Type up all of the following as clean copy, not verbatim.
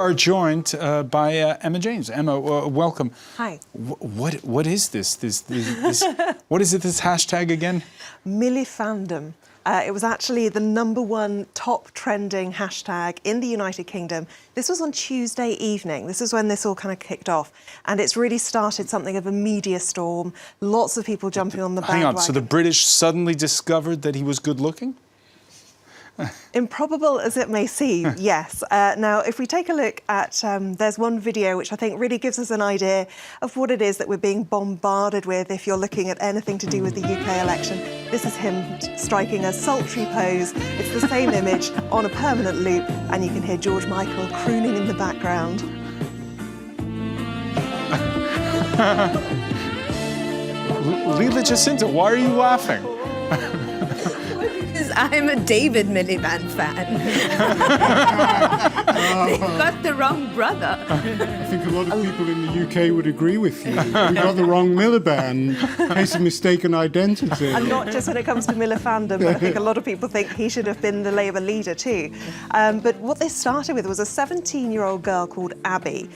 are joined by Emma James. Emma, welcome. Hi. What is this? What is it? This hashtag again? Milifandom. It was actually the #1 top trending hashtag in the United Kingdom. This was on Tuesday evening. This is when this all kind of kicked off. And it's really started something of a media storm. Lots of people jumping on the bandwagon. Hang on, so the British suddenly discovered that he was good looking? Improbable as it may seem, yes. Now, if we take a look at, there's one video which I think really gives us an idea of what it is that we're being bombarded with if you're looking at anything to do with the UK election. This is him striking a sultry pose. It's the same image on a permanent loop, and you can hear George Michael crooning in the background. Leela Jacinta, why are you laughing? I'm a David Milliband fan. They've got the wrong brother. I think a lot of people in the UK would agree with you. We got the wrong Milliband. Case of mistaken identity. And not just when it comes to Milifandom, but I think a lot of people think he should have been the Labour leader too. But what this started with was a 17-year-old girl called Abby.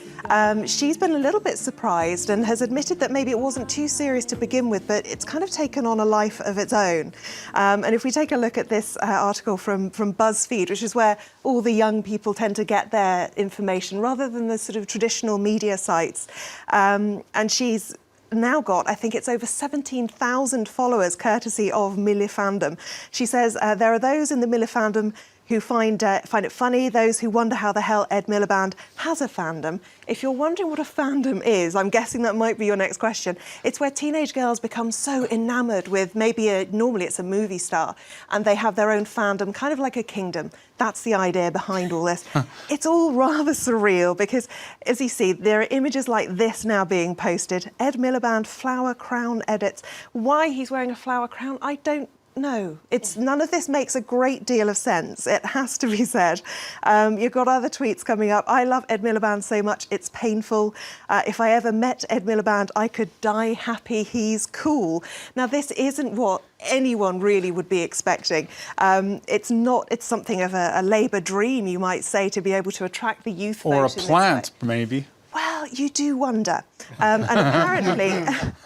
She's been a little bit surprised and has admitted that maybe it wasn't too serious to begin with, but it's kind of taken on a life of its own. And if we take a look at this article from BuzzFeed, which is where all the young people tend to get their information rather than the sort of traditional media sites. And she's now got, I think it's over 17,000 followers courtesy of Milifandom. She says there are those in the Milifandom who find it funny, those who wonder how the hell Ed Milliband has a fandom. If you're wondering what a fandom is, I'm guessing that might be your next question. It's where teenage girls become so enamoured with normally it's a movie star, and they have their own fandom, kind of like a kingdom. That's the idea behind all this. It's all rather surreal because, as you see, there are images like this now being posted. Ed Milliband flower crown edits. Why he's wearing a flower crown, I don't know. None of this makes a great deal of sense. It has to be said. You've got other tweets coming up. I love Ed Milliband so much, it's painful. If I ever met Ed Milliband, I could die happy. He's cool. Now, this isn't what anyone really would be expecting. It's something of a Labour dream, you might say, to be able to attract the youth vote. Or a plant, maybe. Well, you do wonder. And apparently,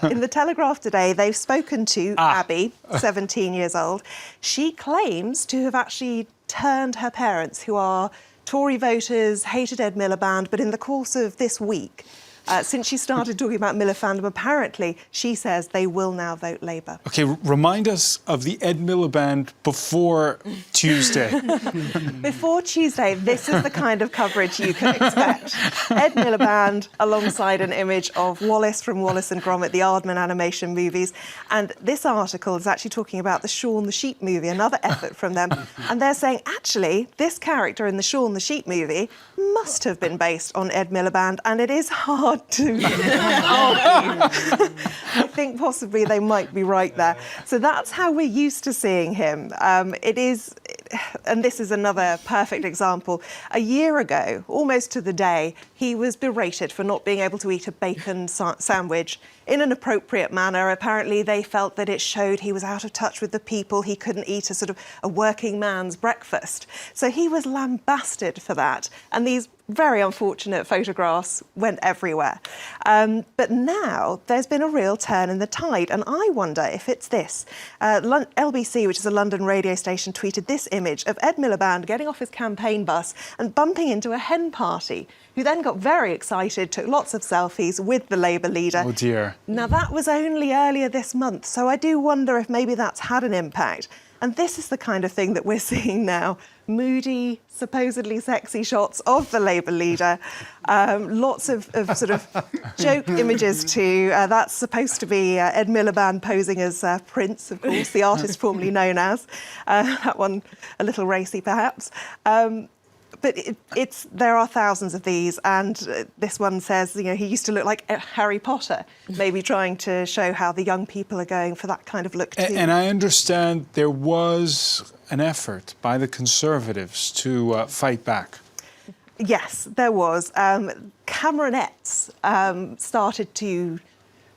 in the Telegraph today, they've spoken to Abby, 17 years old. She claims to have actually turned her parents, who are Tory voters, hated Ed Milliband, but in the course of this week, since she started talking about Milifandom, apparently, she says they will now vote Labour. OK, remind us of the Ed Milliband before Tuesday. Before Tuesday, this is the kind of coverage you can expect. Ed Milliband alongside an image of Wallace from Wallace and Gromit, the Aardman animation movies. And this article is actually talking about the Shaun the Sheep movie, another effort from them. And they're saying, actually, this character in the Shaun the Sheep movie must have been based on Ed Milliband, and it is hard to argue. I think possibly they might be right there. So that's how we're used to seeing him. It is, and this is another perfect example. A year ago, almost to the day, he was berated for not being able to eat a bacon sandwich in an appropriate manner. Apparently, they felt that it showed he was out of touch with the people. He couldn't eat a sort of a working man's breakfast. So he was lambasted for that. And these very unfortunate photographs went everywhere. But now there's been a real turn in the tide. And I wonder if it's this. LBC, which is a London radio station, tweeted this image of Ed Milliband getting off his campaign bus and bumping into a hen party, who then got very excited, took lots of selfies with the Labour leader. Oh, dear. Now, that was only earlier this month, so I do wonder if maybe that's had an impact. And this is the kind of thing that we're seeing now. Moody, supposedly sexy shots of the Labour leader. Lots of sort of joke images too. That's supposed to be Ed Milliband posing as Prince, of course, the artist formerly known as. That one a little racy, perhaps. But there are thousands of these, and this one says, you know, he used to look like Harry Potter, maybe trying to show how the young people are going for that kind of look too. And I understand there was an effort by the Conservatives to fight back. Yes, there was. Cameronettes started to,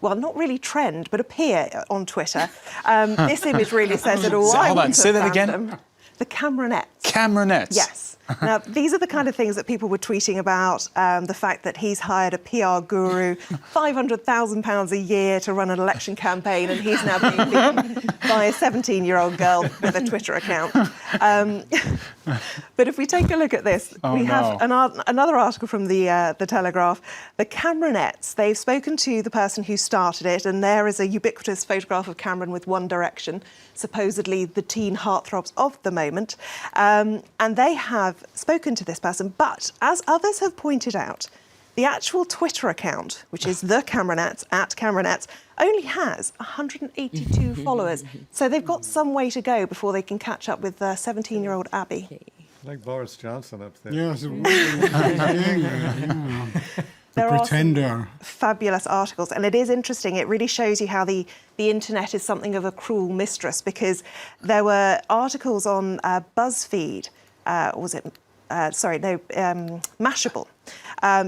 well, not really trend, but appear on Twitter. This image really says it all. Hold on, say that again. The Cameronettes. Cameronettes? Yes. Now, these are the kind of things that people were tweeting about, the fact that he's hired a PR guru, £500,000 a year to run an election campaign, and he's now being beaten by a 17-year-old girl with a Twitter account. But if we take a look at this, we have another article from the Telegraph. The Cameronettes, they've spoken to the person who started it, and there is a ubiquitous photograph of Cameron with One Direction, supposedly the teen heartthrobs of the moment. And they have spoken to this person, but as others have pointed out, the actual Twitter account, which is the Cameronettes, @Cameronettes, only has 182 followers. So they've got some way to go before they can catch up with 17-year-old Abby. Like Boris Johnson up there. Yes. There are Pretender. some fabulous articles, and it is interesting. It really shows you how the internet is something of a cruel mistress, because there were articles on BuzzFeed, Mashable,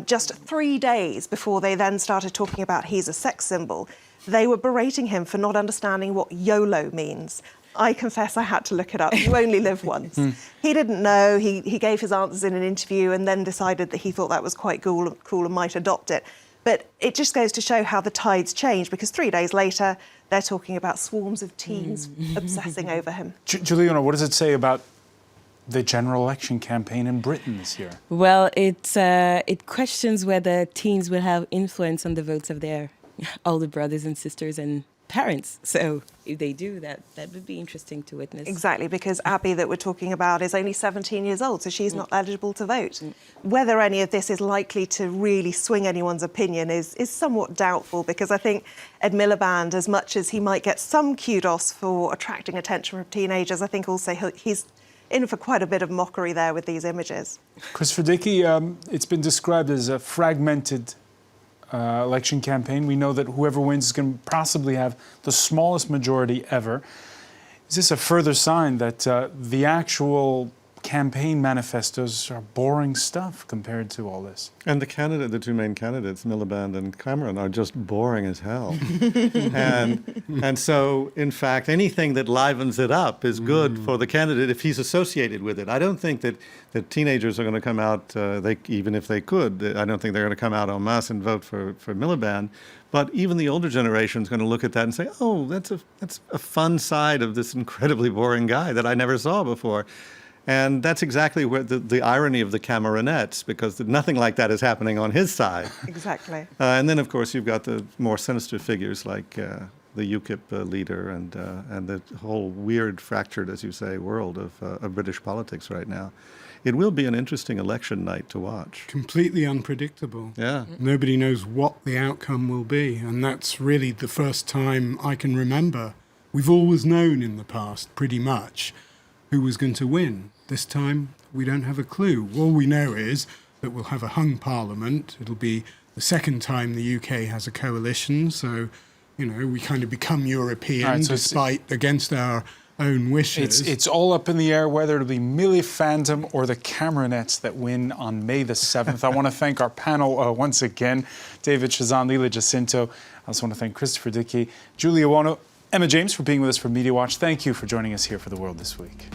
just 3 days before they then started talking about he's a sex symbol. They were berating him for not understanding what YOLO means. I confess I had to look it up. You only live once. He didn't know. He gave his answers in an interview and then decided that he thought that was quite cool and might adopt it. But it just goes to show how the tides change, because 3 days later, they're talking about swarms of teens obsessing over him. Juliana, what does it say about the general election campaign in Britain this year? Well, it questions whether teens will have influence on the votes of their older brothers and sisters and parents. So if they do, that would be interesting to witness. Exactly, because Abby that we're talking about is only 17 years old, so she's not eligible to vote. Whether any of this is likely to really swing anyone's opinion is somewhat doubtful, because I think Ed Milliband, as much as he might get some kudos for attracting attention from teenagers, I think also he's in for quite a bit of mockery there with these images. Christopher Dickey, it's been described as a fragmented election campaign. We know that whoever wins is going to possibly have the smallest majority ever. Is this a further sign that the actual campaign manifestos are boring stuff compared to all this? And the two main candidates, Miliband and Cameron, are just boring as hell. and so, in fact, anything that livens it up is good for the candidate if he's associated with it. I don't think that teenagers are going to come out, even if they could, I don't think they're going to come out en masse and vote for Miliband. But even the older generation is going to look at that and say, oh, that's a fun side of this incredibly boring guy that I never saw before. And that's exactly where the irony of the Cameronettes, because nothing like that is happening on his side. Exactly. And then, of course, you've got the more sinister figures like the UKIP leader and the whole weird, fractured, as you say, world of British politics right now. It will be an interesting election night to watch. Completely unpredictable. Yeah. Nobody knows what the outcome will be, and that's really the first time I can remember. We've always known in the past, pretty much, who was going to win. This time, we don't have a clue. All we know is that we'll have a hung parliament. It'll be the second time the UK has a coalition, so, we kind of become European, right, so against our own wishes. It's all up in the air whether it'll be Milifandom or the Cameronettes that win on May the 7th. I want to thank our panel once again, David Chazan, Lila Jacinto. I also want to thank Christopher Dickey, Julia Wono, Emma James for being with us for MediaWatch. Thank you for joining us here for The World This Week.